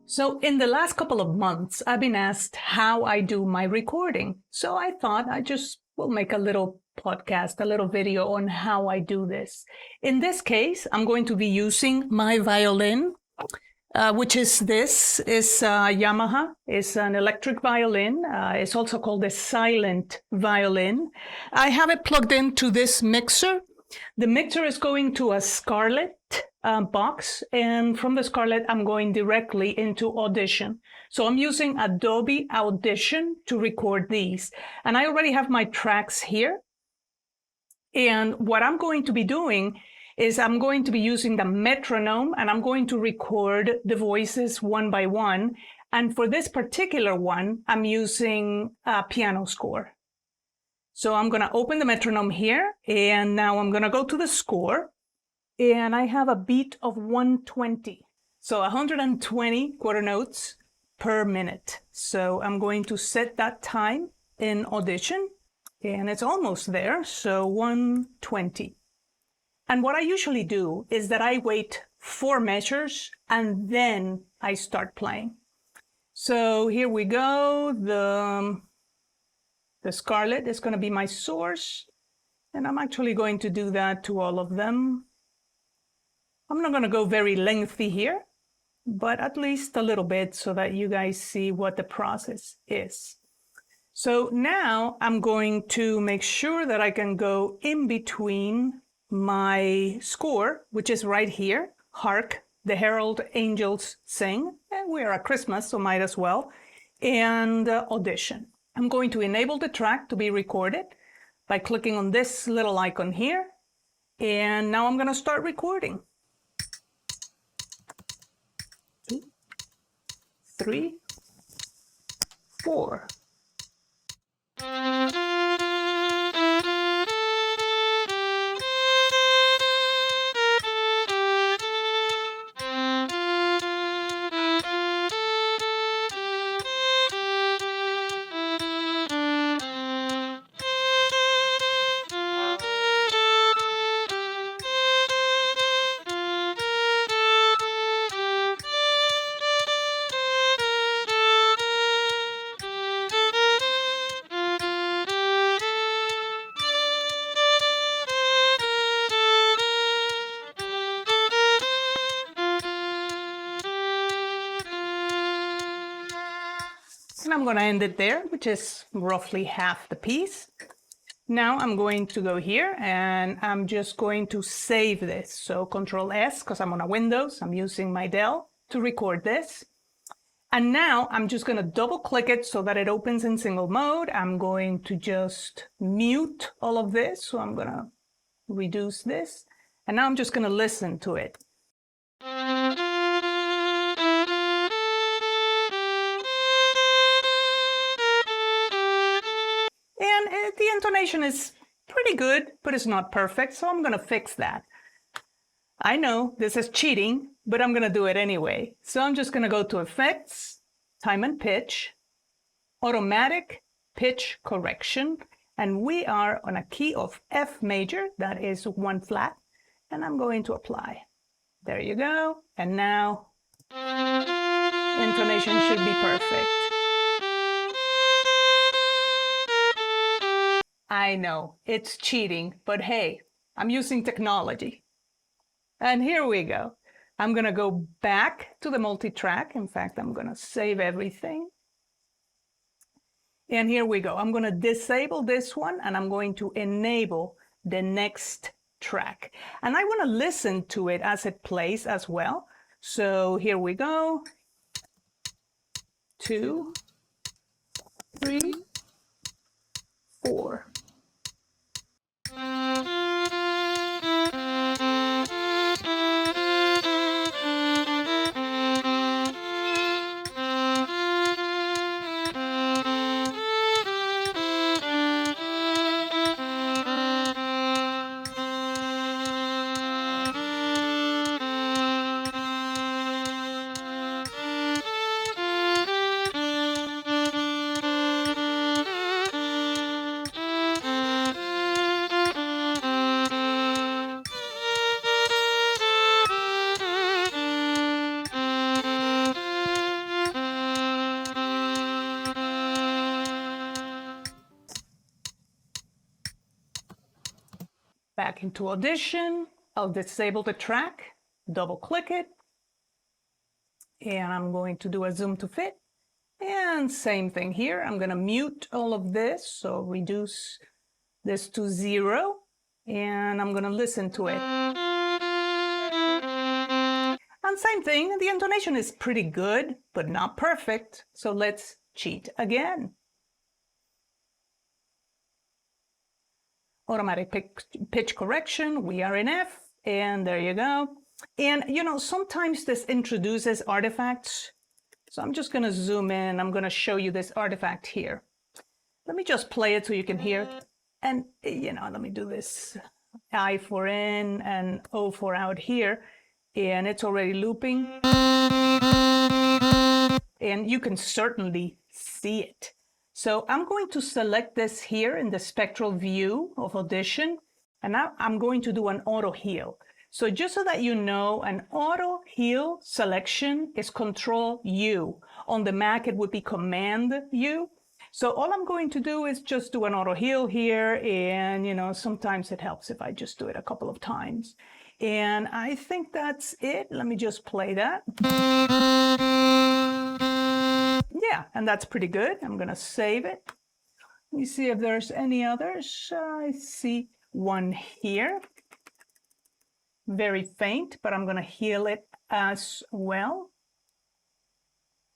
So in the last couple of months, I've been asked how I do my recording. So I thought I just will make a little podcast, a little video on how I do this. In this case, I'm going to be using my violin, which is Yamaha. It's an electric violin. It's also called a silent violin. I have it plugged into this mixer. The mixer is going to a Scarlett box, and from the Scarlett, I'm going directly into Audition. So I'm using Adobe Audition to record these. And I already have my tracks here. And what I'm going to be doing is I'm going to be using the metronome, and I'm going to record the voices one by one. And for this particular one, I'm using a piano score. So I'm going to open the metronome here, and now I'm going to go to the score, and I have a beat of 120. So 120 quarter notes per minute. So I'm going to set that time in Audition, and it's almost there, so 120. And what I usually do is that I wait 4 measures, and then I start playing. So here we go. The Scarlett is going to be my source, and I'm actually going to do that to all of them. I'm not going to go very lengthy here, but at least a little bit so that you guys see what the process is. So now I'm going to make sure that I can go in between my score, which is right here, Hark, the Herald Angels Sing, and we are at Christmas, so might as well, and Audition. I'm going to enable the track to be recorded by clicking on this little icon here. And now I'm going to start recording. 2, 3, 4. And I'm going to end it there, which is roughly half the piece. Now I'm going to go here, and I'm just going to save this. So Control S, because I'm on a Windows, I'm using my Dell to record this. And now I'm just going to double click it so that it opens in single mode. I'm going to just mute all of this. So I'm going to reduce this. And now I'm just going to listen to it. The intonation is pretty good, but it's not perfect, so I'm going to fix that. I know this is cheating, but I'm going to do it anyway. So I'm just going to go to Effects, Time and Pitch, Automatic Pitch Correction, and we are on a key of F major, that is 1 flat, and I'm going to apply. There you go, and now intonation should be perfect. I know, it's cheating, but hey, I'm using technology. And here we go. I'm going to go back to the multi-track. In fact, I'm going to save everything. And here we go. I'm going to disable this one, and I'm going to enable the next track. And I want to listen to it as it plays as well. So here we go. 2, 3, 4. Back into Audition, I'll disable the track, double click it, and I'm going to do a zoom to fit. And same thing here, I'm going to mute all of this, so reduce this to 0, and I'm going to listen to it. And same thing, the intonation is pretty good, but not perfect, so let's cheat again. Automatic pitch correction, we are in F, and there you go. And you know, sometimes this introduces artifacts. So I'm just gonna zoom in, I'm gonna show you this artifact here. Let me just play it so you can hear. And you know, let me do this. I for in and O for out here. And it's already looping. And you can certainly see it. So I'm going to select this here in the spectral view of Audition, and now I'm going to do an auto heal. So just so that you know, an auto heal selection is Control U. On the Mac, it would be Command U. So all I'm going to do is just do an auto heal here, and you know, sometimes it helps if I just do it a couple of times. And I think that's it. Let me just play that. Yeah, and that's pretty good. I'm going to save it. Let me see if there's any others. I see one here. Very faint, but I'm going to heal it as well.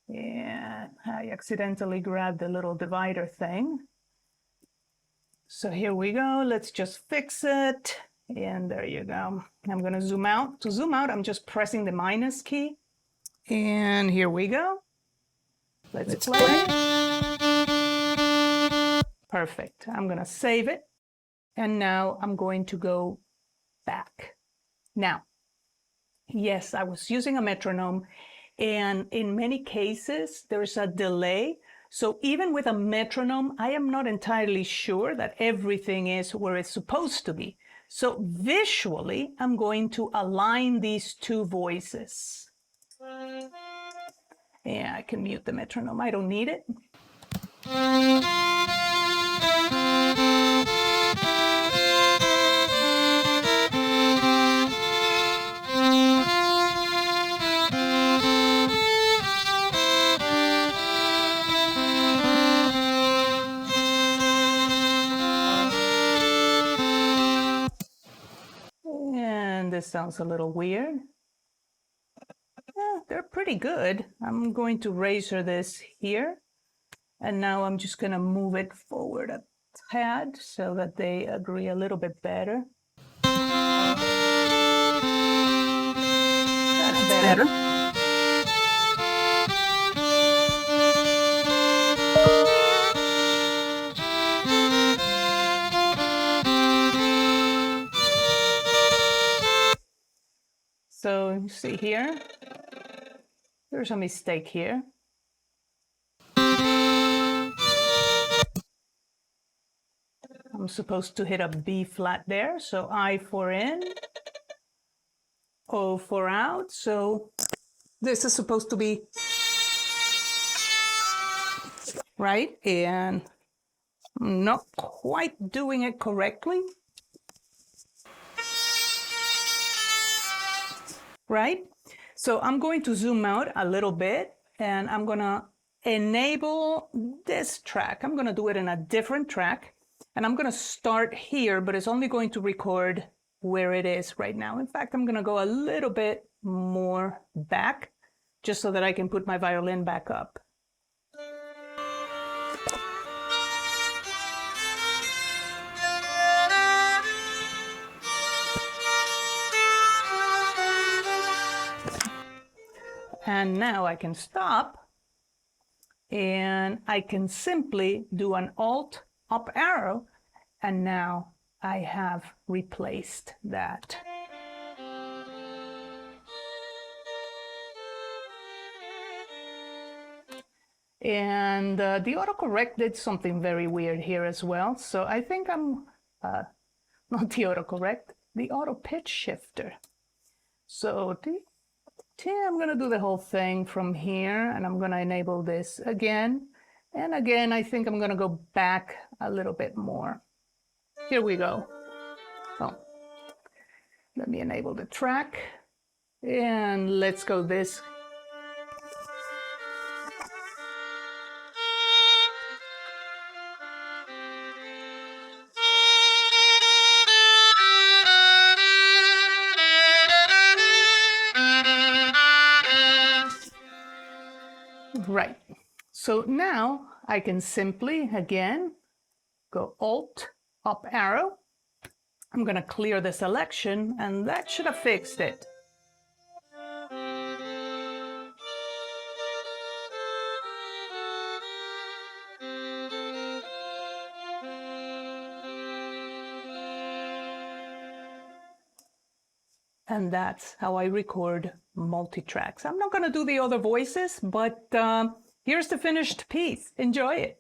Yeah, I accidentally grabbed the little divider thing. So here we go. Let's just fix it. And there you go. I'm going to zoom out. To zoom out, I'm just pressing the minus key. And here we go. Let's play. Perfect. I'm going to save it. And now I'm going to go back. Now, yes, I was using a metronome, and in many cases, there's a delay. So even with a metronome, I am not entirely sure that everything is where it's supposed to be. So visually, I'm going to align these two voices. Yeah, I can mute the metronome. I don't need it. And this sounds a little weird. Yeah, they're pretty good. I'm going to razor this here. And now I'm just going to move it forward a tad so that they agree a little bit better. That's better. So you see here, there's a mistake here. I'm supposed to hit a B flat there, so I for in, O for out. So this is supposed to be right, and I'm not quite doing it correctly. Right? So I'm going to zoom out a little bit, and I'm going to enable this track. I'm going to do it in a different track, and I'm going to start here, but it's only going to record where it is right now. In fact, I'm going to go a little bit more back just so that I can put my violin back up. And now I can stop, and I can simply do an Alt up arrow, and now I have replaced that. And the autocorrect did something very weird here as well. So I think I'm, not the autocorrect, the auto pitch shifter. So I'm going to do the whole thing from here, and I'm going to enable this again. And again, I think I'm going to go back a little bit more. Here we go. Oh, Let me enable the track and let's go this. Right. So now I can simply, again, go Alt, up arrow. I'm going to clear the selection, and that should have fixed it. And that's how I record multi-tracks. I'm not going to do the other voices, but here's the finished piece. Enjoy it.